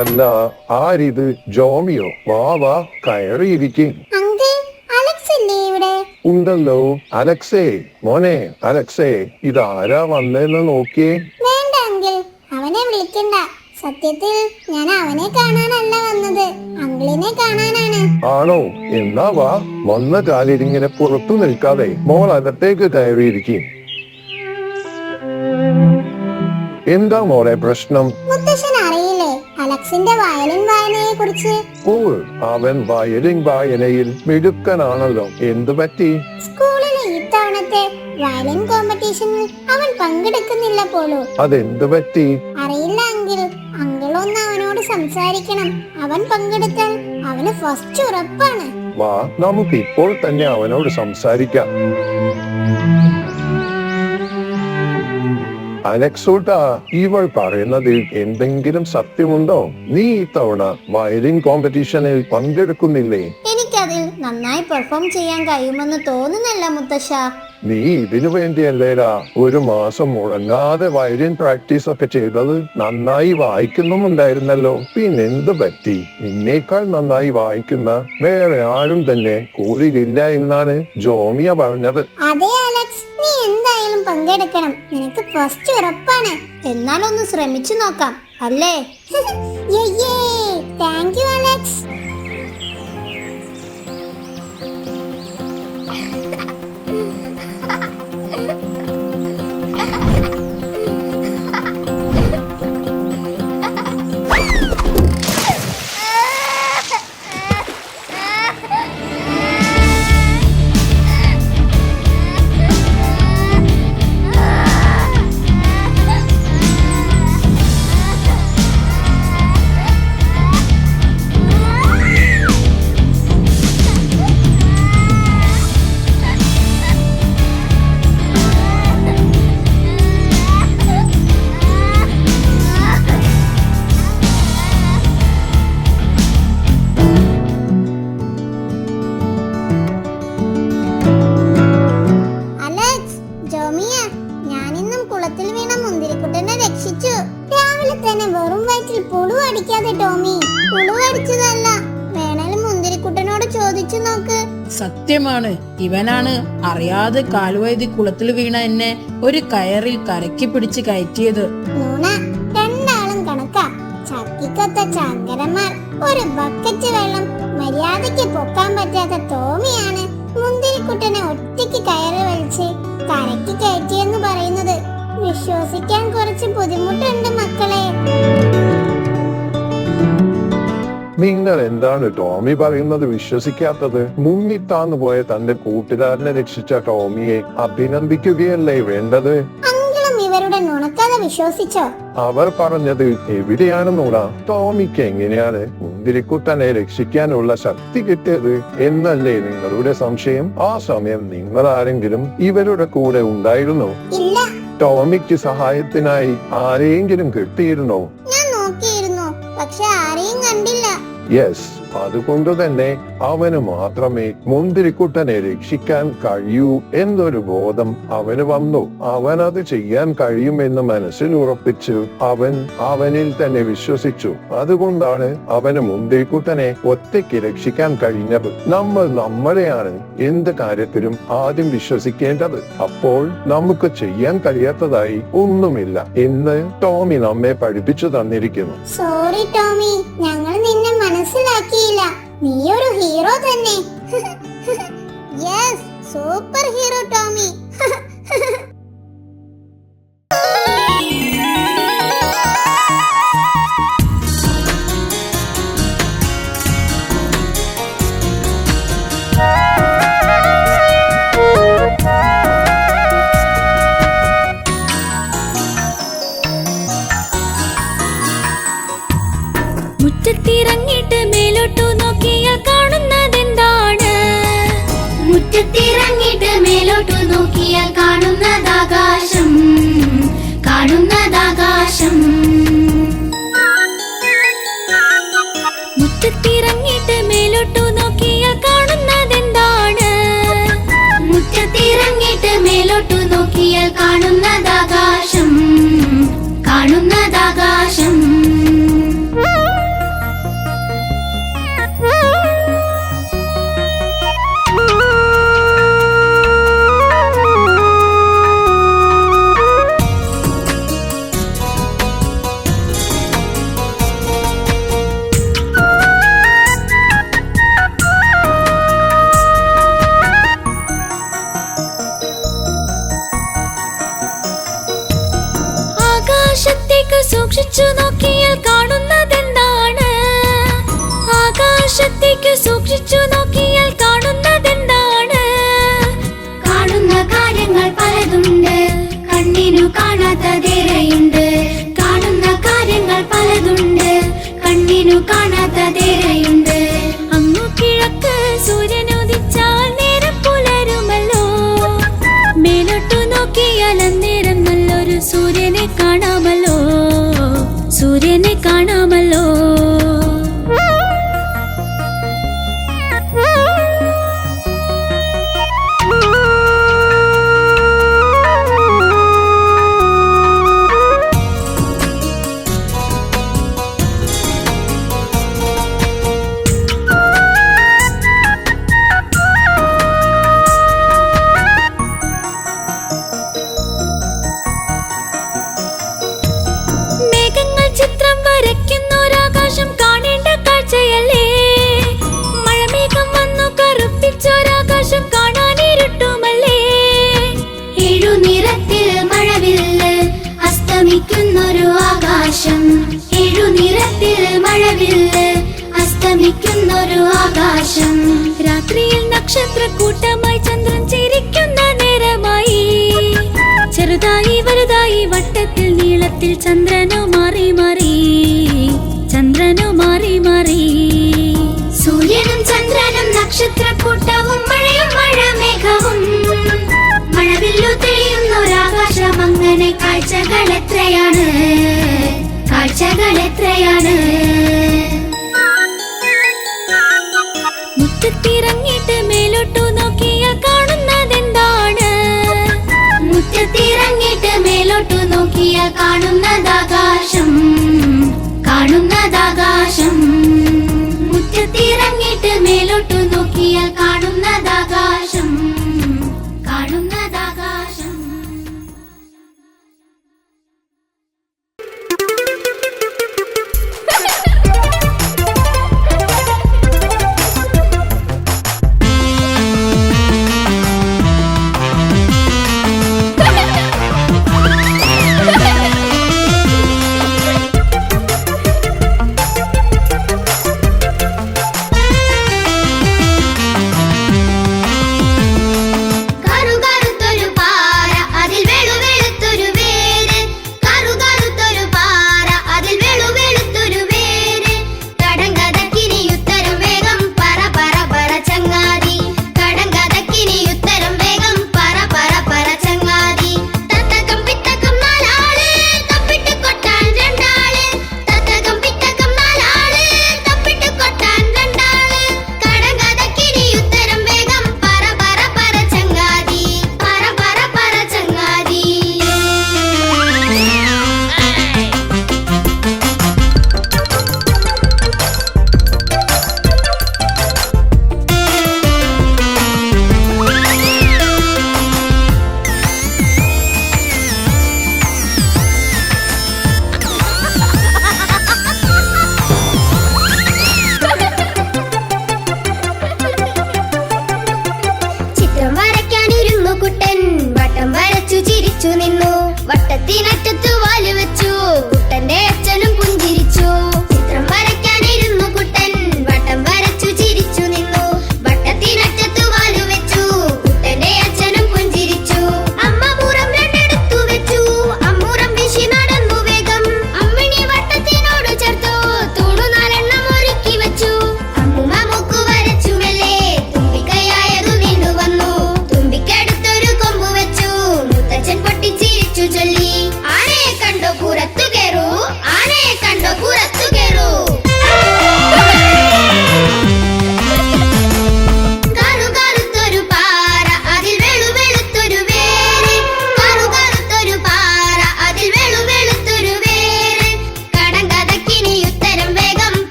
അല്ല, ആരിത്? ജോമിയോ? വാ വാ, കയറിയിരിക്കും. ഉണ്ടല്ലോ. അലക്സേ, മോനെ അലക്സേ, ഇതാരാ വന്നേന്ന് നോക്കിയേ. വേണ്ട അങ്കിൾ, അവനെ വിളിക്കണ്ട. സത്യത്തിൽ ഞാൻ അവനെ കാണാനല്ല വന്നത്, അങ്കിളിനെ കാണാനാണ്. ആണോ? എന്നാ വാ, വന്ന കാലിരിങ്ങനെ പുറത്തു നിൽക്കാതെ മോൾ അകത്തേക്ക് കയറിയിരിക്കും. എന്താ മോളെ പ്രശ്നം? മുത്തശ്ശൻ അറിയില്ലേ അലക്സിന്റെ വയലിൻ വായനയെ കുറിച്ച്? ഓ, അവൻ വയലിൻ വായനയിൽ മിടുക്കനാണല്ലോ. എന്തു പറ്റി? സ്കൂളിലെ ഇത്തവണത്തെ വയലിൻ കോമ്പറ്റീഷനിൽ അവൻ പങ്കെടുക്കുന്നില്ല പോലും. അതെന്തു പറ്റി? അറിയില്ല അങ്കിൾ, അങ്കിൾ ഒന്ന് അവനോട് സംസാരിക്കണം. അവൻ പങ്കെടുത്താൽ അവന് ഫസ്റ്റ് ഉറപ്പാണ്. വാ, നമുക്ക് ഇപ്പോൾ തന്നെ അവനോട് സംസാരിക്കാം. അലക്സൂട്ടാ, ഇവൾ പറയുന്നതിൽ എന്തെങ്കിലും സത്യമുണ്ടോ? നീ ഇത്തവണ വയലിൻ കോമ്പറ്റീഷനിൽ പങ്കെടുക്കുന്നില്ലേ? എനിക്കതിൽ നന്നായി പെർഫോം ചെയ്യാൻ കഴിയുമെന്ന് തോന്നുന്നില്ല മുത്തശ്ശ. നീ ഇതിനു വേണ്ടിയല്ലേടാ ഒരു മാസം മുടങ്ങാതെ വയലിൻ പ്രാക്ടീസ് ഒക്കെ ചെയ്തത്. നന്നായി വായിക്കുന്നുമുണ്ടായിരുന്നല്ലോ. പിന്നെന്ത് പറ്റി? നിന്നേക്കാൾ നന്നായി വായിക്കുന്ന വേറെ ആരും തന്നെ കൂടിയില്ല എന്നാണ് ജോമിയ പറഞ്ഞത്. അതെ അലക്സ്, നീ എന്തായാലും പങ്കെടുക്കണം. നിനക്ക് ഫസ്റ്റ് ഉറപ്പാണ്. എന്നാലൊന്ന് ശ്രമിച്ചു നോക്കാം അല്ലേ? Thank you Alex. രാവിലെ തന്നെ വെറും വയറ്റിൽ പുളു അടിക്കാതെ ടോമി. പുളു അടിച്ചതല്ല, വേണേലും മുന്തിരിക്കുട്ടനോട് ചോദിച്ചു നോക്ക്. സത്യമാണ്, ഇവനാണ് അറിയാതെ കാൽവൈദ്യ കുളത്തിൽ വീണ എന്നെ ഒരു കയറിൽ കരക്കി പിടിച്ച് കയറ്റിയത്. നുണ, രണ്ടാളും കണക്കാ. ചക്കിക്കൊത്ത ചങ്കരന്മാർ. ഒരു ബക്കറ്റ് വെള്ളം മര്യാദയ്ക്ക് പൊക്കാൻ പറ്റാത്ത ടോമിയാണ് മുന്തിരിക്കുട്ടനെ ഒറ്റയ്ക്ക് കയറി വലിച്ച് കരക്കി കയറ്റിയെന്ന് പറയുന്നത്. വിശ്വസിക്കാൻ കുറച്ച് ബുദ്ധിമുട്ടുണ്ട് മക്കളെ. നിങ്ങൾ എന്താണ് ടോമി പറയുന്നത് വിശ്വസിക്കാത്തത്? മുങ്ങിത്താന്നു പോയ തന്റെ കൂട്ടുകാരനെ രക്ഷിച്ച ടോമിയെ അഭിനന്ദിക്കുകയല്ലേ വേണ്ടത്? അങ്കിളും ഇവരുടെ നുണക്കഥ വിശ്വസിച്ചോ? അവർ പറഞ്ഞത് എവിടെയാണെന്നൂടാ. ടോമിക്ക് എങ്ങനെയാണ് മുന്തിരിക്കുട്ടനെ രക്ഷിക്കാനുള്ള ശക്തി കിട്ടിയത് എന്നല്ലേ നിങ്ങളുടെ സംശയം? ആ സമയം നിങ്ങൾ ആരെങ്കിലും ഇവരുടെ കൂടെ ഉണ്ടായിരുന്നോ? ഇല്ല. ടോമിക്ക് സഹായത്തിനായി ആരെയെങ്കിലും കിട്ടിയിരുന്നോ? ഞാൻ നോക്കിയിരുന്നു, പക്ഷെ ആരെയും കണ്ടില്ല. യെസ്, അതുകൊണ്ട് തന്നെ അവന് മാത്രമേ മുന്തിരിക്കുട്ടനെ രക്ഷിക്കാൻ കഴിയൂ എന്നൊരു ബോധം അവന് വന്നു. അവൻ അത് ചെയ്യാൻ കഴിയുമെന്ന് മനസ്സിൽ ഉറപ്പിച്ചു അവൻ അവനിൽ തന്നെ വിശ്വസിച്ചു. അതുകൊണ്ടാണ് അവന് മുന്തിരിക്കുട്ടനെ ഒറ്റയ്ക്ക് രക്ഷിക്കാൻ കഴിഞ്ഞത്. നമ്മൾ നമ്മളെയാണ് എന്ത് കാര്യത്തിലും ആദ്യം വിശ്വസിക്കേണ്ടത്. അപ്പോൾ നമുക്ക് ചെയ്യാൻ കഴിയാത്തതായി ഒന്നുമില്ല എന്ന് ടോമി നമ്മെ പഠിപ്പിച്ചു തന്നിരിക്കുന്നു. സോറി ടോമി, ഞങ്ങൾ നിന്നെ മനസ്സിലാക്കിയില്ല. നീ ഒരു ഹീറോ തന്നെ. Yes, super hero Tommy. മുറ്റത്തിറങ്ങിയിട്ട് മേലോട്ടു നോക്കിയാൽ കാണുന്നതെന്താണ്? മുറ്റത്തിറങ്ങിയിട്ട് മേലോട്ടു നോക്കി ആകാശത്തേക്ക് സൂക്ഷിച്ചു നോക്കിയാൽ കാണുന്നതെന്താണ്? കാണുന്ന കാര്യങ്ങൾ പലതുണ്ട്, കണ്ണിനു കാണാത്തതേറെയുണ്ട്. കാണുന്ന കാര്യങ്ങൾ പലതുണ്ട്, കണ്ണിനു കാണാത്തതേറെയുണ്ട്. അങ്ങു കിഴക്ക് സൂര്യനുദിച്ചാൽ നേരം പുലരുമല്ലോ. മേലോട്ടു നോക്കിയാൽ അന്നേരം നല്ലൊരു സൂര്യനെ കാണാമല്ലോ, സൂര്യനെ കാണാമല്ലോ. മേഘങ്ങൾ ചിത്രം വരയ്ക്കുന്നൊരാകാശം കാണേണ്ട കാഴ്ചയല്ലേ? മഴമേഘം വന്നു കറുപ്പിച്ചൊരാകാശം കാണാനിരുട്ടുമല്ലേ? ഏഴു നിറത്തിൽ മഴവില്ല് അസ്തമിക്കുന്നൊരു ആകാശം. ഏഴു നിറത്തിൽ മഴവില്ല് അസ്തമിക്കുന്നൊരു ആകാശം. രാത്രിയിൽ നക്ഷത്രക്കൂട്ടമായി ചന്ദ്രൻ ചിരിക്കുന്ന നേരമായി. ചെറുതായി വലുതായി വട്ടത്തിൽ നീളത്തിൽ ചന്ദ്രനോ മാറി മാറി, ചന്ദ്രനോ മാറി മാറി. സൂര്യനും ചന്ദ്രനും നക്ഷത്രക്കൂട്ടവും മഴയും മഴമേഘവും മഴവില്ലു തെളിയുന്നൊരാകാശം. അങ്ങനെ കാഴ്ചകൾ എത്രയാണ്, കാഴ്ചകൾ എത്രയാണ്. മുറ്റത്തിറങ്ങിയിട്ട് മേലോട്ടു നോക്കിയാൽ കാണുന്നതെന്താണ്? മുറ്റത്തിറങ്ങിയിട്ട് മേലോട്ടു നോക്കിയാൽ കാണുന്നതാകാശം, കാണുന്നതാകാശം. മുറ്റത്തിറങ്ങിയിട്ട് മേലോട്ടു നോക്കിയാൽ കാണുന്നതാകാശം, കാണുന്നതാകാശം.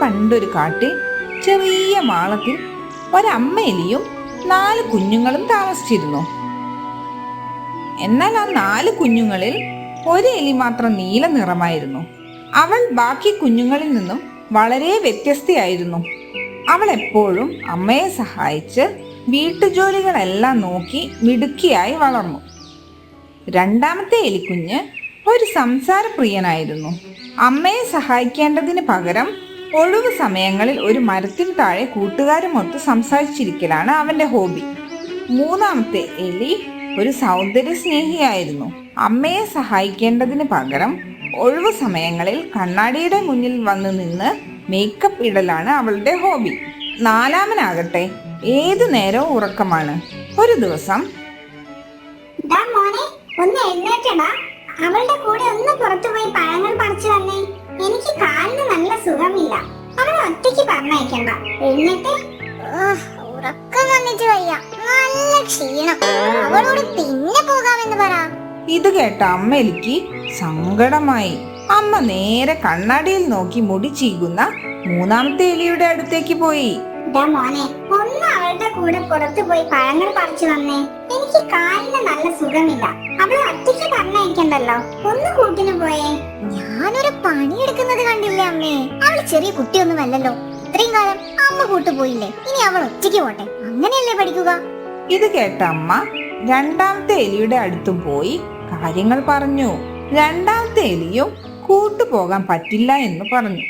പണ്ടൊരു കാട്ടിൽ ചെറിയ മാളത്തിൽ ഒരമ്മ എലിയും 4 കുഞ്ഞുങ്ങളും താമസിച്ചിരുന്നു. എന്നാൽ ആ 4 കുഞ്ഞുങ്ങളിൽ ഒരു എലി മാത്രം നീല നിറമായിരുന്നു. അവൾ ബാക്കി കുഞ്ഞുങ്ങളിൽ നിന്നും വളരെ വ്യത്യസ്തയായിരുന്നു. അവൾ എപ്പോഴും അമ്മയെ സഹായിച്ച് വീട്ടുജോലികളെല്ലാം നോക്കി മിടുക്കിയായി വളർന്നു. രണ്ടാമത്തെ എലിക്കുഞ്ഞ് ഒരു സംസാരപ്രിയനായിരുന്നു. അമ്മയെ സഹായിക്കേണ്ടതിന് പകരം ഒഴിവു സമയങ്ങളിൽ ഒരു മരത്തിന് താഴെ കൂട്ടുകാരുമൊത്ത് സംസാരിച്ചിരിക്കലാണ് അവന്റെ ഹോബി. മൂന്നാമത്തെ എലി ഒരു സൗന്ദര്യ സ്നേഹിയായിരുന്നു. അമ്മയെ സഹായിക്കേണ്ടതിന് പകരം ഒഴിവു സമയങ്ങളിൽ കണ്ണാടിയുടെ മുന്നിൽ വന്ന് നിന്ന് മേക്കപ്പ് ഇടലാണ് അവളുടെ ഹോബി. നാലാമനാകട്ടെ ഏതു നേരവും ഉറക്കമാണ്. ഒരു ദിവസം മോനെ ഒന്ന് എഴുന്നേറ്റടാ, അവളുടെ കൂടെ ഒന്ന് പുറത്തുപോയി പഴങ്ങൾ പറിച്ചു വന്നേ. എനിക്ക് കാലിന് നല്ല സുഖമില്ല, അവളെ ഒറ്റയ്ക്ക് പറഞ്ഞയക്കണ്ട. എഴുന്നേറ്റ്. ഉറക്കം വന്നിട്ട് വയ്യ, നല്ല ക്ഷീണം. അവളോട് പിന്നെ പോകാമെന്ന് പറ. ഇത് കേട്ട അമ്മ എലിക്ക് സങ്കടമായി. അമ്മ നേരെ കണ്ണാടിയിൽ നോക്കി മുടി ചീകുന്ന മൂന്നാമത്തെ എലിയുടെ അടുത്തേക്ക് പോയി. മോനെ ഒന്ന് അവളുടെ കൂടെ പുറത്തു പോയി പഴങ്ങൾ പറിച്ചു വന്നേ. എനിക്ക് കാലിന് നല്ല സുഖമില്ല, അവളെ ഒറ്റയ്ക്ക് പറഞ്ഞയക്കണ്ടല്ലോ. ഒന്ന് കൂട്ടിന് പോയേ. ഞാനൊരു പണിയെടുക്കുന്നത് കണ്ടില്ലേ അമ്മേ? അവള് ചെറിയ കുട്ടിയൊന്നുമല്ലല്ലോ. ഇത്രയും കാലം അമ്മ കൂട്ടുപോയില്ലേ, ഇനി അവൾ ഒറ്റയ്ക്ക് പോട്ടെ. അങ്ങനെയല്ലേ പഠിക്കുക? ഇത് കേട്ട അമ്മ രണ്ടാമത്തെ എലിയുടെ അടുത്തും പോയി കാര്യങ്ങൾ പറഞ്ഞു. രണ്ടാമത്തെ എലിയും കൂട്ടുപോകാൻ പറ്റില്ല എന്ന് പറഞ്ഞു.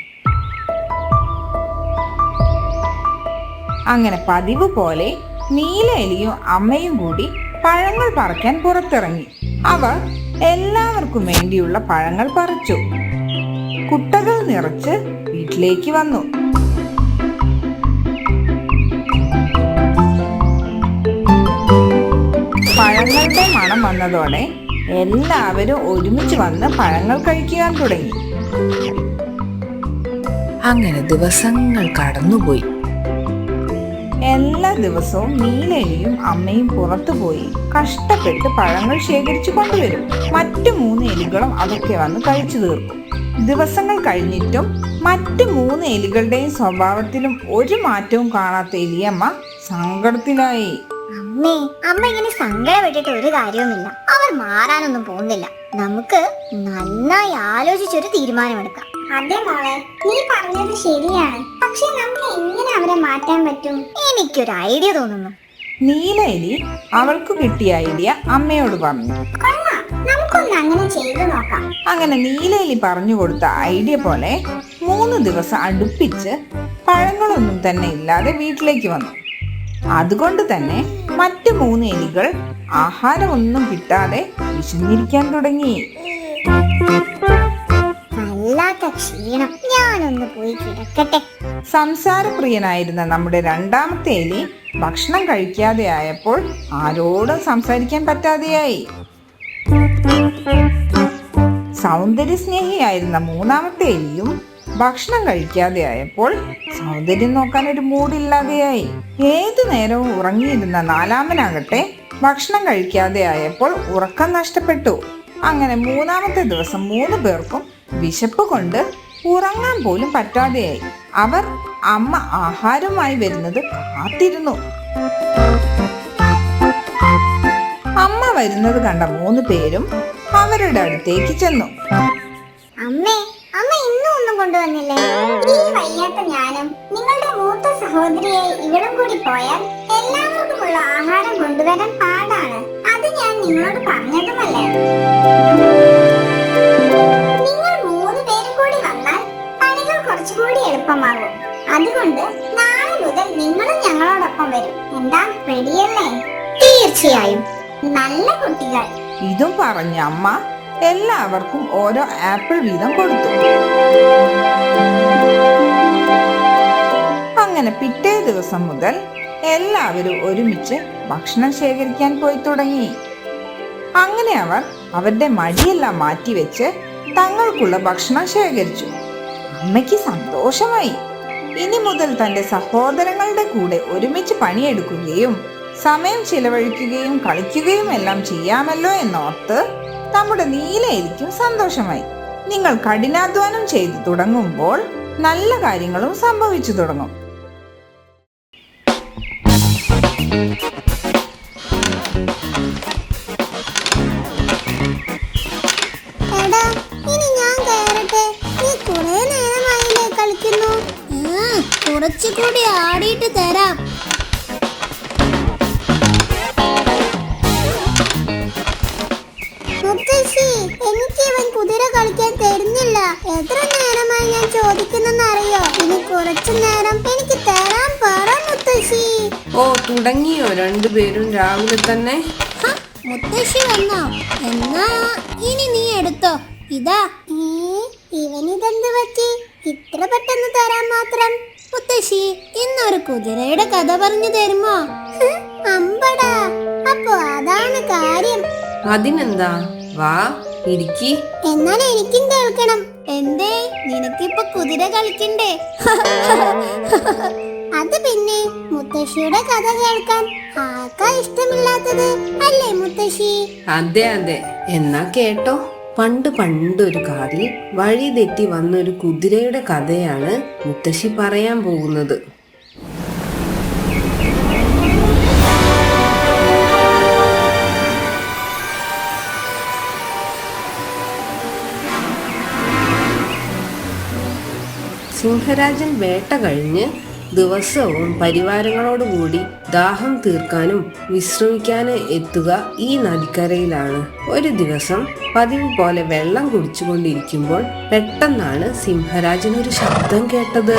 അങ്ങനെ പതിവ് പോലെ നീല എലിയും അമ്മയും കൂടി പഴങ്ങൾ പറിക്കാൻ പുറത്തിറങ്ങി. അവർ എല്ലാവർക്കും വേണ്ടിയുള്ള പഴങ്ങൾ പറിച്ചു. കുട്ടകൾ നിറച്ച് വീട്ടിലേക്ക് വന്നു. പഴങ്ങളുടെ മണം വന്നതോടെ എല്ലാവരും ഒരുമിച്ച് വന്ന് പഴങ്ങൾ കഴിക്കാൻ തുടങ്ങി. അങ്ങനെ ദിവസങ്ങൾ കടന്നുപോയി. എല്ലാ ദിവസവും നീലയും അമ്മയും പുറത്തുപോയി കഷ്ടപ്പെട്ട് പഴങ്ങൾ ശേഖരിച്ചു കൊണ്ടുവരും. മറ്റു 3 എലികളും അതൊക്കെ വന്ന് കഴിച്ചു തീർക്കും. ദിവസങ്ങൾ കഴിഞ്ഞിട്ടും മറ്റു 3 എലികളുടെയും സ്വഭാവത്തിലും ഒരു മാറ്റവും കാണാത്ത എലിയമ്മ സങ്കടത്തിലായി. അമ്മ ഇങ്ങനെ സങ്കടപ്പെട്ടിട്ട് ഒരു കാര്യവുമില്ല. അവർ മാറാനൊന്നും പോകുന്നില്ല. നമുക്ക് നന്നായി ആലോചിച്ചൊരു തീരുമാനമെടുക്കാം. അതെ മോളെ, നീ പറഞ്ഞത് ശരിയാണ്. പക്ഷെ നമുക്ക് എങ്ങനെ അവരെ മാറ്റാൻ പറ്റും? എനിക്കൊരു ഐഡിയ തോന്നുന്നു. നീല എലി അവൾക്ക് കിട്ടിയ ഐഡിയ അമ്മയോട് പറഞ്ഞു. നമുക്കൊന്ന് അങ്ങനെ ചെയ്തു നോക്കാം. അങ്ങനെ നീല എലി പറഞ്ഞു കൊടുത്ത ഐഡിയ പോലെ 3 ദിവസം അടുപ്പിച്ച് പഴങ്ങളൊന്നും തന്നെ ഇല്ലാതെ വീട്ടിലേക്ക് വന്നു. അതുകൊണ്ട് തന്നെ മറ്റു 3 എലികൾ ആഹാരമൊന്നും കിട്ടാതെ വിശന്നിരിക്കാൻ തുടങ്ങി. വല്ലാത്ത ക്ഷീണം, ഞാനൊന്ന് പോയി കിടക്കട്ടെ. സംസാരപ്രിയനായിരുന്ന നമ്മുടെ രണ്ടാമത്തെ എലി ഭക്ഷണം കഴിക്കാതെ ആയപ്പോൾ ആരോടും സംസാരിക്കാൻ പറ്റാതെയായി. സൗന്ദര്യ സ്നേഹിയായിരുന്ന മൂന്നാമത്തെ എലിയും ഭക്ഷണം കഴിക്കാതെ ആയപ്പോൾ സൗന്ദര്യം നോക്കാൻ ഒരു മൂടില്ലാതെയായി. ഏതു നേരവും ഉറങ്ങിയിരുന്ന നാലാമനാകട്ടെ ഭക്ഷണം കഴിക്കാതെ ആയപ്പോൾ ഉറക്കം നഷ്ടപ്പെട്ടു. അങ്ങനെ 3-ാമത്തെ ദിവസം 3 പേർക്കും വിശപ്പ് കൊണ്ട് ഉറങ്ങാൻ പോലും പറ്റാതെയായി. അവർ അമ്മ ആഹാരവുമായി വരുന്നത് കാത്തിരുന്നു. അമ്മ വരുന്നത് കണ്ട 3 പേരും അവരുടെ അടുത്തേക്ക് ചെന്നു. അമ്മ ഇന്നും ഒന്നും കൊണ്ടുവന്നില്ലേ? ഈ വയ്യാത്ത ഞാനും നിങ്ങളുടെ മൂത്ത സഹോദരിയെ ഇവളും കൂടി പോയാൽ എല്ലാവർക്കുമുള്ള ആഹാരം കൊണ്ടുവരാൻ പാടാണ്. അത് ഞാൻ നിങ്ങളോട് പറഞ്ഞതുമല്ലേ? നിങ്ങൾ 3 പേരും കൂടി വന്നാൽ പണികൾ കുറച്ചുകൂടി എളുപ്പമാകും. അതുകൊണ്ട് നാളെ മുതൽ നിങ്ങളും ഞങ്ങളോടൊപ്പം വരും. എന്താ, റെഡിയല്ലേ? തീർച്ചയായും. നല്ല കുട്ടികൾ. ഇതും പറഞ്ഞ അമ്മ എല്ലാവർക്കും ഓരോ ആപ്പിൾ വീതം കൊടുത്തു. അങ്ങനെ പിറ്റേ ദിവസം മുതൽ എല്ലാവരും ഒരുമിച്ച് ഭക്ഷണം ശേഖരിക്കാൻ പോയി തുടങ്ങി. അങ്ങനെ അവർ അവരുടെ മടിയെല്ലാം മാറ്റിവെച്ച് തങ്ങൾക്കുള്ള ഭക്ഷണം ശേഖരിച്ചു. അമ്മയ്ക്ക് സന്തോഷമായി. ഇനി മുതൽ തന്റെ സഹോദരങ്ങളുടെ കൂടെ ഒരുമിച്ച് പണിയെടുക്കുകയും സമയം ചിലവഴിക്കുകയും കളിക്കുകയും എല്ലാം ചെയ്യാമല്ലോ എന്നോർത്ത് നമ്മുടെ നീല എലിക്കും സന്തോഷമായി. നിങ്ങൾ കഠിനാധ്വാനം ചെയ്തു തുടങ്ങുമ്പോൾ നല്ല കാര്യങ്ങളും സംഭവിച്ചു തുടങ്ങും. എടാ, ഇനി ഞാൻ കയറട്ടെ. നീ കുറെ നേരമായില്ലേ കളിക്കുന്നു. കുറച്ചുകൂടി ആടിയിട്ട് തരാം. മുത്തശ്ശി, എനിക്ക് ഇവൻ കുതിര കളിക്കാൻ തരുന്നില്ല. എത്ര നേരമായി ഞാൻ ചോദിക്കുന്നെന്നറിയോ? ഇനി കുറച്ചു നേരം എനിക്ക് തരാൻ പറ മുത്തശ്ശി. ഓ, തുടങ്ങിയോ രണ്ടുപേരും രാവിലെ തന്നെ? മുത്തശ്ശി വന്നോ? എന്നാ ഇനി നീ എടുത്തോ. ഇതാ. ഇവനിതെന്ത് പറ്റി ഇത്ര പെട്ടെന്ന് തരാൻ മാത്രം? മുത്തശ്ശി, ഇന്നൊരു കുതിരയുടെ കഥ പറഞ്ഞു തരുമോ? അമ്പടാ, അപ്പൊ അതാണ് കാര്യം. അതിനെന്താ, വാ ഇരിക്കി. എന്നാൽ എനിക്കും കേൾക്കണം. എന്തേ, നിനക്കിപ്പൊ കുതിര കളിക്കണ്ടേ? അത് പിന്നെ മുത്തശ്ശിയുടെ കഥ കേൾക്കാൻ ആർക്കാ ഇഷ്ടമില്ലാത്തത്, അല്ലേ മുത്തശ്ശി? അതെ അതെ, എന്നാ കേട്ടോ. പണ്ടൊരു കാട്ടിൽ വഴി തെറ്റി വന്നൊരു കുതിരയുടെ കഥയാണ് മുത്തശ്ശി പറയാൻ പോകുന്നത്. സിംഹരാജൻ വേട്ട കഴിഞ്ഞ് ദിവസവും പരിവാരങ്ങളോടുകൂടി ദാഹം തീർക്കാനും വിശ്രമിക്കാനും എത്തുക ഈ നദിക്കരയിലാണ്. ഒരു ദിവസം പതിവ് പോലെ വെള്ളം കുടിച്ചുകൊണ്ടിരിക്കുമ്പോൾ പെട്ടെന്നാണ് സിംഹരാജൻ ഒരു ശബ്ദം കേട്ടത്.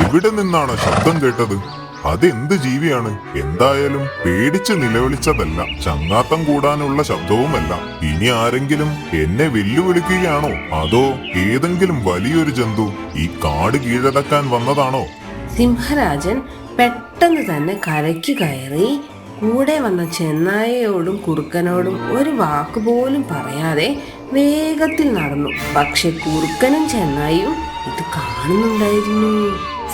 ഇവിടെ നിന്നാണ് ശബ്ദം കേട്ടത്? അതെന്ത് ജീവിയാണ്? എന്തായാലും പേടിച്ച് നിലവിളിച്ചതല്ല, ചങ്ങാത്തം കൂടാനുള്ള ശബ്ദവുമല്ല. ഇനി ആരെങ്കിലും എന്നെ വെല്ലുവിളിക്കുകയാണോ? അതോ ഏതെങ്കിലും വലിയൊരു ജന്തു ഈ കാട് കീഴടക്കാൻ വന്നതാണോ? സിംഹരാജൻ പെട്ടെന്ന് തന്നെ കരയ്ക്ക് കയറി കൂടെ വന്ന ചെന്നായയോടും കുറുക്കനോടും ഒരു വാക്കുപോലും പറയാതെ വേഗത്തിൽ നടന്നു. പക്ഷെ കുറുക്കനും ചെന്നായും ഇത് കാണുന്നുണ്ടായിരുന്നു.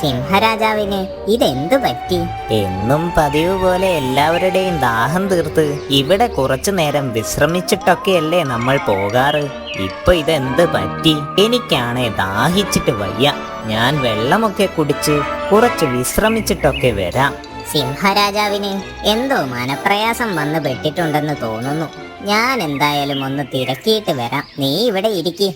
സിംഹരാജാവിന് ഇതെന്തു പറ്റി? എന്നും പതിവ് പോലെ എല്ലാവരുടെയും ദാഹം തീർത്ത് ഇവിടെ കുറച്ചു നേരം വിശ്രമിച്ചിട്ടൊക്കെയല്ലേ നമ്മൾ പോകാറ്. ഇപ്പൊ ഇതെന്ത് പറ്റി? എനിക്കാണേ ദാഹിച്ചിട്ട് വയ്യ. ഞാൻ വെള്ളമൊക്കെ കുടിച്ച് കുറച്ച് വിശ്രമിച്ചിട്ടൊക്കെ വരാം. സിംഹരാജാവിന് എന്തോ മനപ്രയാസം വന്ന് പെട്ടിട്ടുണ്ടെന്ന് തോന്നുന്നു. ഞാൻ എന്തായാലും ഒന്ന് തിരക്കിയിട്ട് വരാം. നീ ഇവിടെ ഇരിക്ക്.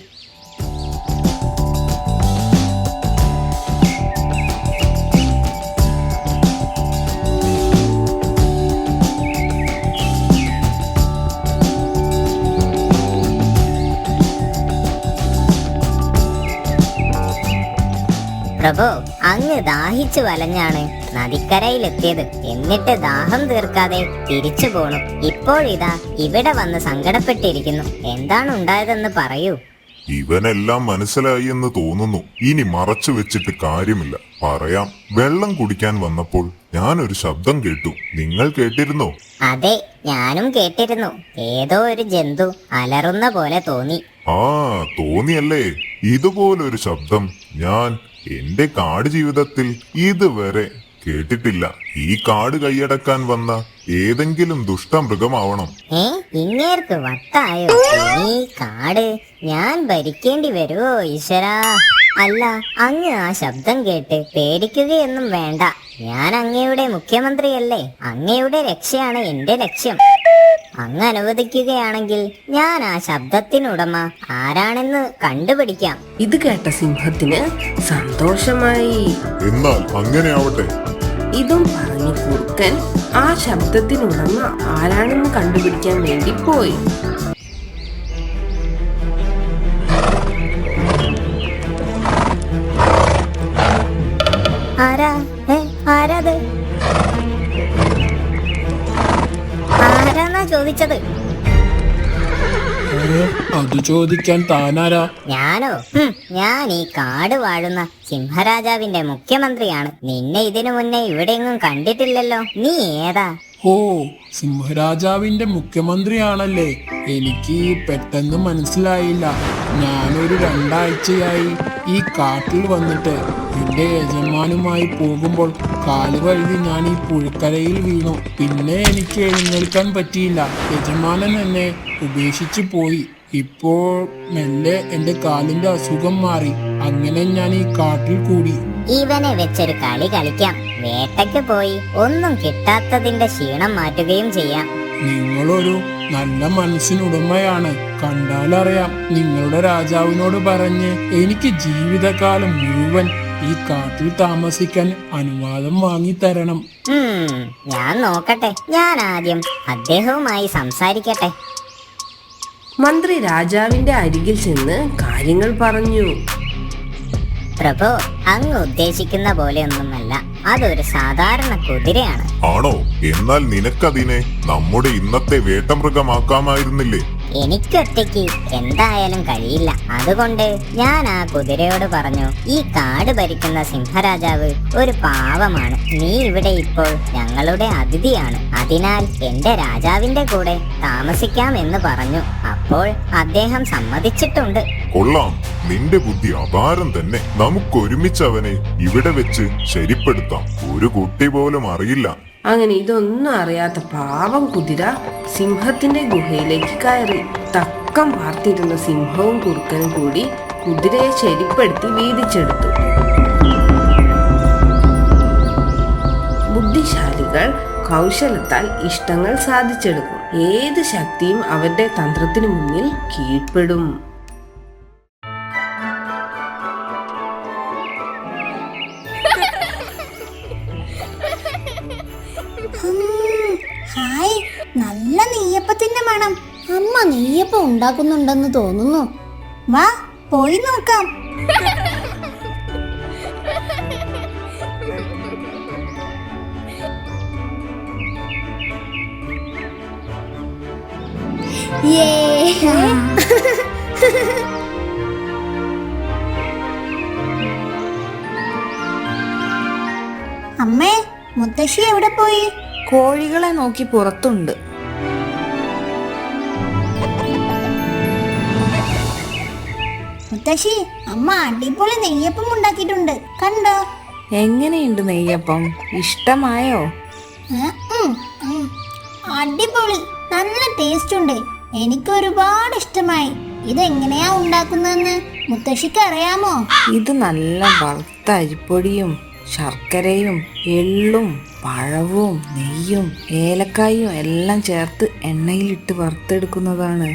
പ്രഭു, അങ്ങ് ദാഹിച്ചു വലഞ്ഞാണ് നദിക്കരയിലെത്തിയത്. എന്നിട്ട് ദാഹം തീർക്കാതെ തിരിച്ചു പോണു. ഇപ്പോഴിതാ ഇവിടെ വന്ന് സങ്കടപ്പെട്ടിരിക്കുന്നു. എന്താണ് ഉണ്ടായതെന്ന് പറയൂ. ഇവനെല്ലാം മനസ്സിലായി എന്ന് തോന്നുന്നു. ഇനി മറച്ചു വെച്ചിട്ട് കാര്യമില്ല, പറയാം. വെള്ളം കുടിക്കാൻ വന്നപ്പോൾ ഞാനൊരു ശബ്ദം കേട്ടു. നിങ്ങൾ കേട്ടിരുന്നോ? അതെ, ഞാനും കേട്ടിരുന്നു. ഏതോ ഒരു ജന്തു അലറുന്ന പോലെ തോന്നി. ആ, തോന്നിയല്ലേ? ഇതുപോലൊരു ശബ്ദം ഞാൻ എന്റെ കാട് ജീവിതത്തിൽ ഇതുവരെ കേട്ടിട്ടില്ല. ഈ കാട് കൈയടക്കാൻ വന്ന ഏതെങ്കിലും ദുഷ്ടമൃഗമാവണം. ഇങ്ങേർക്ക് വട്ടായോ? ഈ കാട് ഞാൻ ഭരിക്കേണ്ടി വരുമോ ഈശ്വരാ? അല്ല, അങ്ങ് ആ ശബ്ദം കേട്ട് പേടിക്കുകയൊന്നും വേണ്ട. ഞാൻ അങ്ങയുടെ മുഖ്യമന്ത്രിയല്ലേ. അങ്ങയുടെ രക്ഷയാണ് എന്റെ ലക്ഷ്യം. അങ്ങ് അനുവദിക്കുകയാണെങ്കിൽ ഞാൻ ആ ശബ്ദത്തിനുടമ ആരാണെന്ന് കണ്ടുപിടിക്കാം. ഇത് കേട്ട സിംഹത്തിന് സന്തോഷമായി. എന്നാൽ അങ്ങനെ ആവട്ടെ. ഇതും പറഞ്ഞു കുറുക്കൻ ആ ശബ്ദത്തിനുടമ ആരാണെന്ന് കണ്ടുപിടിക്കാൻ വേണ്ടി പോയി. ആരാത്? ആരാന്നാ ചോദിച്ചത്? അത് ചോദിക്കാൻ താനാരാ? ഞാനോ? ഞാൻ ഈ കാട് വാഴുന്ന സിംഹരാജാവിന്റെ മുഖ്യമന്ത്രിയാണ്. നിന്നെ ഇതിനു മുന്നേ ഇവിടെയെങ്ങും കണ്ടിട്ടില്ലല്ലോ. നീ ഏതാ? ഓ, സിംഹരാജാവിന്റെ മുഖ്യമന്ത്രിയാണല്ലേ. എനിക്ക് പെട്ടെന്ന് മനസ്സിലായില്ല. ഞാനൊരു 2 ആഴ്ചയായി ഈ കാട്ടിൽ വന്നിട്ട് എന്റെ യജമാനുമായി പോകുമ്പോൾ കാലുവഴുതി ഞാൻ ഈ പുഴക്കരയിൽ വീണു. പിന്നെ എനിക്ക് എഴുന്നേൽക്കാൻ പറ്റിയില്ല. യജമാനൻ എന്നെ ഉപേക്ഷിച്ചു പോയി. ഇപ്പോൾ മെല്ലെ എന്റെ കാലിന്റെ അസുഖം മാറി. അങ്ങനെ ഞാൻ ഈ കാട്ടിൽ കൂടി. ഇവനെ വെച്ചൊരു കളി കളിക്കാം. വേട്ടയ്ക്ക് പോയി ഒന്നും കിട്ടാത്തതിന്റെ ക്ഷീണം മാറ്റുകയും ചെയ്യാം. നിങ്ങളൊരു നല്ല മനസ്സിനുടമയാണ്. കണ്ടാലറിയാം. നിങ്ങളുടെ രാജാവിനോട് പറഞ്ഞ് എനിക്ക് ജീവിതകാലം മുഴുവൻ ഈ കാട്ടിൽ താമസിക്കാൻ അനുവാദം വാങ്ങി തരണം. ഞാൻ നോക്കട്ടെ. ഞാൻ ആദ്യം അദ്ദേഹവുമായി സംസാരിക്കട്ടെ. മന്ത്രി രാജാവിന്റെ അരികിൽ ചെന്ന് കാര്യങ്ങൾ പറഞ്ഞു. പ്രഭു, അങ്ങ് ഉദ്ദേശിക്കുന്ന പോലെയൊന്നുമല്ല. അതൊരു സാധാരണ കുതിരയാണ്. ആണോ? എന്നാൽ നിനക്കതിനെ നമ്മുടെ ഇന്നത്തെ വേട്ടമൃഗമാക്കാമായിരുന്നില്ലേ? എനിക്കൊറ്റയ്ക്ക് എന്തായാലും കഴിയില്ല. അതുകൊണ്ട് ഞാൻ ആ കുതിരയോട് പറഞ്ഞു, ഈ കാട് ഭരിക്കുന്ന സിംഹരാജാവ് ഒരു പാവമാണ്. നീ ഇവിടെ ഇപ്പോൾ ഞങ്ങളുടെ അതിഥിയാണ്. അതിനാൽ എന്റെ രാജാവിന്റെ കൂടെ താമസിക്കാം എന്ന് പറഞ്ഞു. അപ്പോൾ അദ്ദേഹം സമ്മതിച്ചിട്ടുണ്ട്. കൊള്ളാം, നിന്റെ ബുദ്ധി അപാരം തന്നെ. നമുക്കൊരുമിച്ച് അവനെ ഇവിടെ വെച്ച് ശരിപ്പെടുത്താം. ഒരു കുട്ടി പോലും അറിയില്ല. അങ്ങനെ ഇതൊന്നും അറിയാത്ത പാവം കുതിര സിംഹത്തിന്റെ ഗുഹയിലേക്ക് കയറി. തക്കം പാർത്തിരുന്ന സിംഹവും കുറുക്കനും കൂടി കുതിരയെ ശരിപ്പെടുത്തി വീതിച്ചെടുത്തു. ബുദ്ധിശാലികൾ കൗശലത്താൽ ഇഷ്ടങ്ങൾ സാധിച്ചെടുക്കും. ഏത് ശക്തിയും അവരുടെ തന്ത്രത്തിനു മുന്നിൽ കീഴ്പ്പെടും. ഹായ്, നല്ല നെയ്യപ്പത്തിന്റെ മണം. അമ്മ നെയ്യപ്പം ഉണ്ടാക്കുന്നുണ്ടെന്ന് തോന്നുന്നു. വാ, പോയി നോക്കാം. അമ്മേ, മുത്തശ്ശി എവിടെ പോയി? കോഴികളെ നോക്കി പുറത്തുണ്ട്. മുത്തശ്ശി, അമ്മ അടിപൊളി നെയ്യപ്പം ഉണ്ടാക്കിയിട്ടുണ്ട്, കണ്ടോ? എങ്ങനെയുണ്ട് നെയ്യപ്പം? ഇഷ്ടമായോ? അടിപൊളി, നല്ല ടേസ്റ്റ് ഉണ്ട്. എനിക്ക് ഒരുപാട് ഇഷ്ടമായി. ഇതെങ്ങനെയാ ഉണ്ടാക്കുന്നതെന്ന് മുത്തശ്ശിക്ക് അറിയാമോ? ഇത് നല്ല വറുത്ത അരിപ്പൊടിയും ശർക്കരയും എള്ളും പഴവും നെയ്യും ഏലക്കായും എല്ലാം ചേർത്ത് എണ്ണയിലിട്ട് വറുത്തെടുക്കുന്നതാണ്.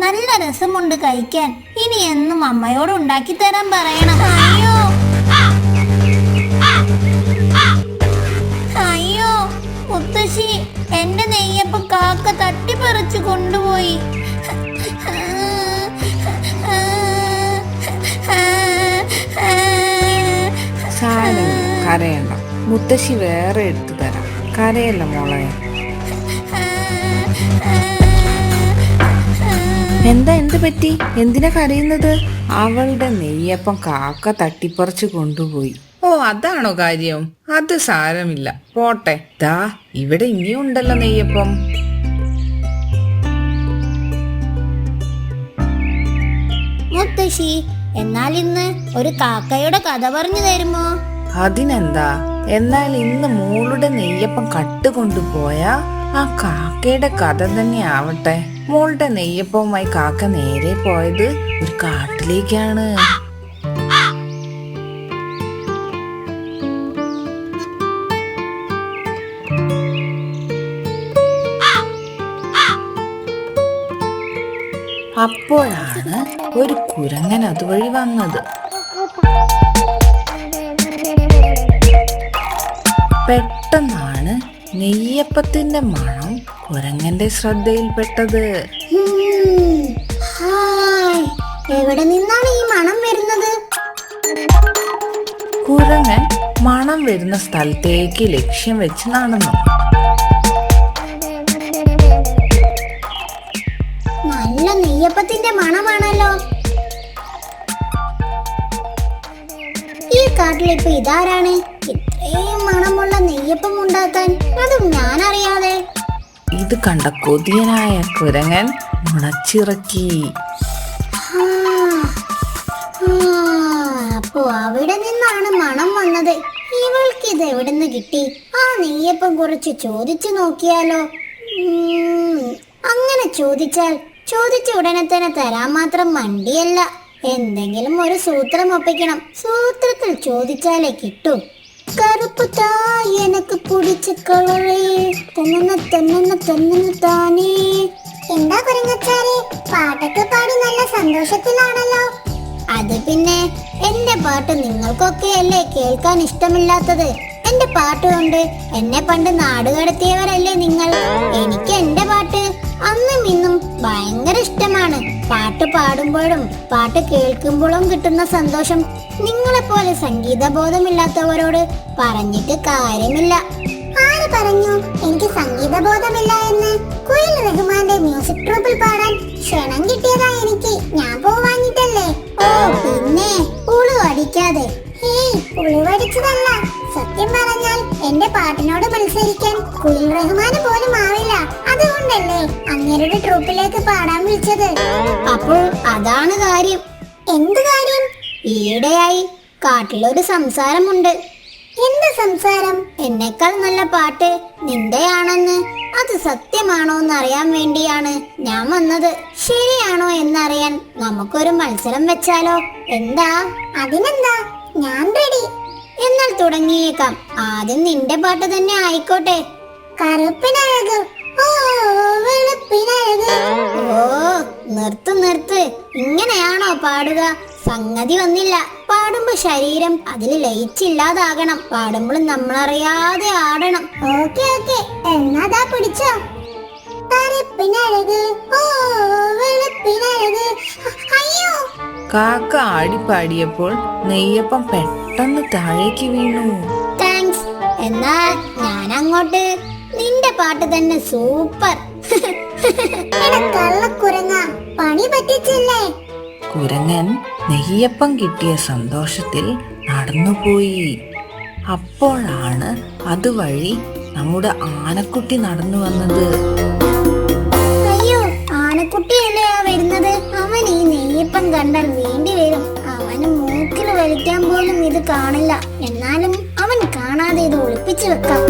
നല്ല രസമുണ്ട് കഴിക്കാൻ. ഇനി എന്നും അമ്മയോട് ഉണ്ടാക്കി തരാൻ പറയണം. അയ്യോ അയ്യോ, മുത്തശ്ശി, എന്റെ നെയ്യപ്പം കാക്ക തട്ടിപ്പറിച്ചു കൊണ്ടുപോയി. കരയണ്ട, മുത്തശ്ശി വേറെ എടുത്തു തരാം. കരയല്ല മോളെ. എന്ത് പറ്റി? എന്തിനാ കരയുന്നത്? അവളുടെ നെയ്യപ്പം കാക്ക തട്ടിപ്പറിച്ചു കൊണ്ടുപോയി. ഓ, അതാണോ കാര്യം? അത് സാരമില്ല, പോട്ടെ. ദാ ഇവിടെ ഇനിയും ഉണ്ടല്ലോ നെയ്യപ്പം. മുത്തശ്ശി, എന്നാൽ ഇന്ന് ഒരു കാക്കയുടെ കഥ പറഞ്ഞു തരുമോ? അതിനെന്താ? എന്നാൽ ഇന്ന് മോളുടെ നെയ്യപ്പം കട്ടുകൊണ്ടുപോയാ ആ കാക്കയുടെ കഥ തന്നെ ആവട്ടെ. മോളുടെ നെയ്യപ്പവുമായി കാക്ക നേരെ പോയത് ഒരു കാട്ടിലേക്കാണ്. അപ്പോഴാണ് ഒരു കുരങ്ങൻ അതുവഴി വന്നത്. പെട്ടെന്നാണ് നെയ്യപ്പത്തിന്റെ മണം കുരങ്ങന്റെ ശ്രദ്ധയിൽപ്പെട്ടത്. എവിടെ നിന്നാണ് ഈ മണം വരുന്നത്? കുരങ്ങൻ മണം വരുന്ന സ്ഥലത്തേക്ക് ലക്ഷ്യം വെച്ച് നടന്നു. നല്ല നെയ്യപ്പത്തിന്റെ മണമാണല്ലോ. ഈ കാട്ടിലിപ്പോ ഇതാരാണ് ഇത്രയും മണമുള്ള നെയ്യപ്പം ഉണ്ടാക്കാൻ? അതും ഞാൻ അറിയാതെ. ഇത് കണ്ട കൊതിയനായ കുരങ്ങൻ മുളച്ചിറക്കി. അപ്പോ അവിടെ നിന്നാണ് മണം വന്നത്. ഇവൾക്ക് ഇത് എവിടുന്ന് കിട്ടി? ആ നെയ്യപ്പം കുറച്ച് ചോദിച്ചു നോക്കിയാലോ? അങ്ങനെ ചോദിച്ചാൽ ചോദിച്ച ഉടനെ തന്നെ തരാൻ മാത്രം മണ്ടിയല്ല. എന്തെങ്കിലും ഒരു സൂത്രം ഒപ്പിക്കണം. സൂത്രത്തിൽ ചോദിച്ചാലേ കിട്ടൂ. കറുപ്പ് താ എനക്ക് പിടിച്ച കളറേ തന്നെ താനേ. എന്താ കുരങ്ങച്ചാരെ, പാട്ടൊക്കെ പാടി നല്ല സന്തോഷത്തിലാണല്ലോ. അത് പിന്നെ എന്റെ പാട്ട് നിങ്ങൾക്കൊക്കെ അല്ലേ കേൾക്കാൻ ഇഷ്ടമില്ലാത്തത്? എന്റെ പാട്ട് കൊണ്ട് എന്നെ പണ്ട് നാട് കടത്തിയവരല്ലേ നിങ്ങൾ. എനിക്ക് എന്റെ പാട്ട് അന്നും ഇന്നും ഭയങ്കര ഇഷ്ടമാണ്. പാട്ട് പാടുമ്പോഴും പാട്ട് കേൾക്കുമ്പോഴും കിട്ടുന്ന സന്തോഷം നിങ്ങളെപ്പോലെ സംഗീതബോധമില്ലാത്തവരോട് പറഞ്ഞിട്ട് കാര്യമില്ല. ആര് പറഞ്ഞു എനിക്ക് സംഗീതബോധമില്ല എന്ന്? കുയിൽ റഹ്മാന്റെ മ്യൂസിക് ട്രൂപ്പിൽ പാടാൻ ക്ഷണം കിട്ടിയതാ എനിക്ക്. ഞാൻ പോവാഞ്ഞിട്ടല്ലേ? ഓ പിന്നെ ഉളുവടിക്കാതെ. ഉളുവടിച്ചതല്ല, സത്യം പറഞ്ഞാൽ എന്റെ പാട്ടിനോട് മത്സരിക്കാൻ കുയിൽ റഹ്മാന് പോലും ആവില്ല. അതുകൊണ്ടല്ലേ അങ്ങേരുടെ ട്രൂപ്പിലേക്ക് പാടാൻ വിളിച്ചത്. അപ്പോൾ അതാണ് കാര്യം. എന്ത് കാര്യം? ഈയിടെയായി കാട്ടിലൊരു സംസാരമുണ്ട്. എന്ത് സംസാരം? എന്നേക്കാൾ നല്ല പാട്ട് നിന്റെയാണെന്ന്. അത് സത്യമാണോ എന്നറിയാൻ വേണ്ടിയാണ് ഞാൻ വന്നത്. ശരിയാണോ എന്നറിയാൻ നമുക്കൊരു മത്സരം വെച്ചാലോ? എന്താ? അതിനെന്താ, ഞാൻ റെഡി. എന്നാൽ തുടങ്ങിയേക്കാം. ആദ്യം നിന്റെ പാട്ട് തന്നെ ആയിക്കോട്ടെ. കറുപ്പിനഴക് ഓ വെളുപ്പിനഴക്. ഓ നിർത്ത്. ഇങ്ങനെയാണോ പാടുക? സംഗതി വന്നില്ല. പാടുമ്പോ ശരീരം അതിൽ ലയിച്ചില്ലാതാകണം. പാടുമ്പോൾ നമ്മളറിയാതെ ആടണം. ഓക്കെ എന്നാ പിടിച്ചോ. കറുപ്പിനഴക് ഓ വെളുപ്പിനഴക്. അയ്യോ. കാക്ക ആടിപ്പാടിയപ്പോൾ നെയ്യപ്പം പെട്ടെന്ന് താഴേക്ക് വീണു. താങ്ക്സ്. എന്നാ ഞാൻ അങ്ങോട്ട്. നിന്റെ പാട്ട് തന്നെ സൂപ്പർ. കള്ളക്കുരങ്ങ, പണി പറ്റിച്ചില്ലേ? കുരങ്ങൻ നെയ്യപ്പം കിട്ടിയ സന്തോഷത്തിൽ നടന്നുപോയി. അപ്പോഴാണ് അതുവഴി നമ്മുടെ ആനക്കുട്ടി നടന്നു വന്നത്. അയ്യോ, ആനക്കുട്ടിയല്ലേ ആ വരുന്നത്? അവൻ ഈ നെയ്യപ്പം കണ്ടാൽ വേണ്ടി വരും. അവന് മൂക്കിൽ വലിക്കാൻ പോലും ഇത് കാണില്ല. എന്നാലും അവൻ കാണാതെ ഇത് ഒളിപ്പിച്ചു വെക്കാം.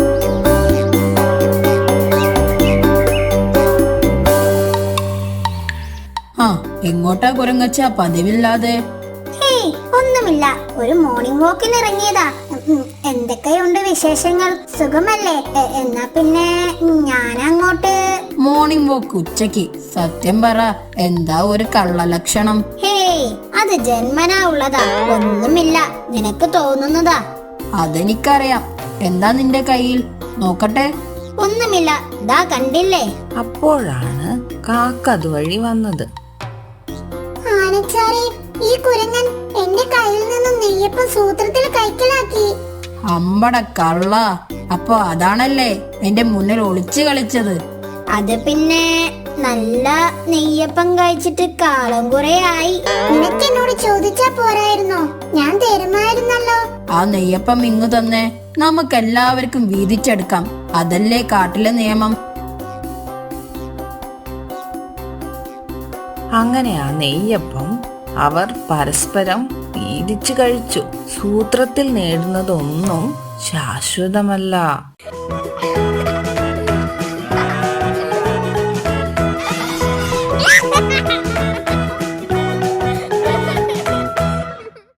എങ്ങോട്ടാ കുരങ്ങച്ച പതിവില്ലാതെ? ഒന്നുമില്ല, ഒരു മോർണിംഗ് വാക്കിന് ഇറങ്ങിയതാ. എന്തൊക്കെയുണ്ട് വിശേഷങ്ങൾ? സുഖമല്ലേ? എന്നാ പിന്നെ ഞാൻ അങ്ങോട്ട്. മോർണിംഗ് വാക്ക് ഉച്ചക്ക്? സത്യം പറ, എന്താ ഒരു കള്ളലക്ഷണം? ഹേയ്, അത് ജന്മനാ ഉള്ളതാ. ഒന്നുമില്ല, നിനക്ക് തോന്നുന്നതാ. അതെനിക്കറിയാം. എന്താ നിന്റെ കയ്യിൽ? നോക്കട്ടെ. ഒന്നുമില്ല, ദാ കണ്ടില്ലേ? അപ്പോഴാണ് കാക്ക അതുവഴി വന്നത്. ആനച്ചാരെ, ഈ കുരങ്ങൻ എന്റെ കയ്യിൽ നിന്നും നെയ്യപ്പം സൂത്രത്തിൽ കൈക്കലാക്കി. അമ്പട കള്ള. അപ്പൊ അതാണല്ലേ എന്റെ മുന്നിൽ ഒളിച്ചു കളിച്ചത്? അത് പിന്നെ നല്ല നെയ്യപ്പം കഴിച്ചിട്ട് കാലം കുറെ ആയി. നിനക്ക് എന്നോട് ചോദിച്ചാ പോരായിരുന്നോ? ഞാൻ തരുമായിരുന്നല്ലോ. ആ നെയ്യപ്പം ഇങ്ങു തന്നെ നമുക്കെല്ലാവർക്കും വീതിച്ചെടുക്കാം. അതല്ലേ കാട്ടിലെ നിയമം. അങ്ങനെ ആ നെയ്യപ്പം അവർ പരസ്പരം വീതിച്ചു കഴിച്ചു. സൂത്രത്തിൽ നേടുന്നതൊന്നും ശാശ്വതമല്ല.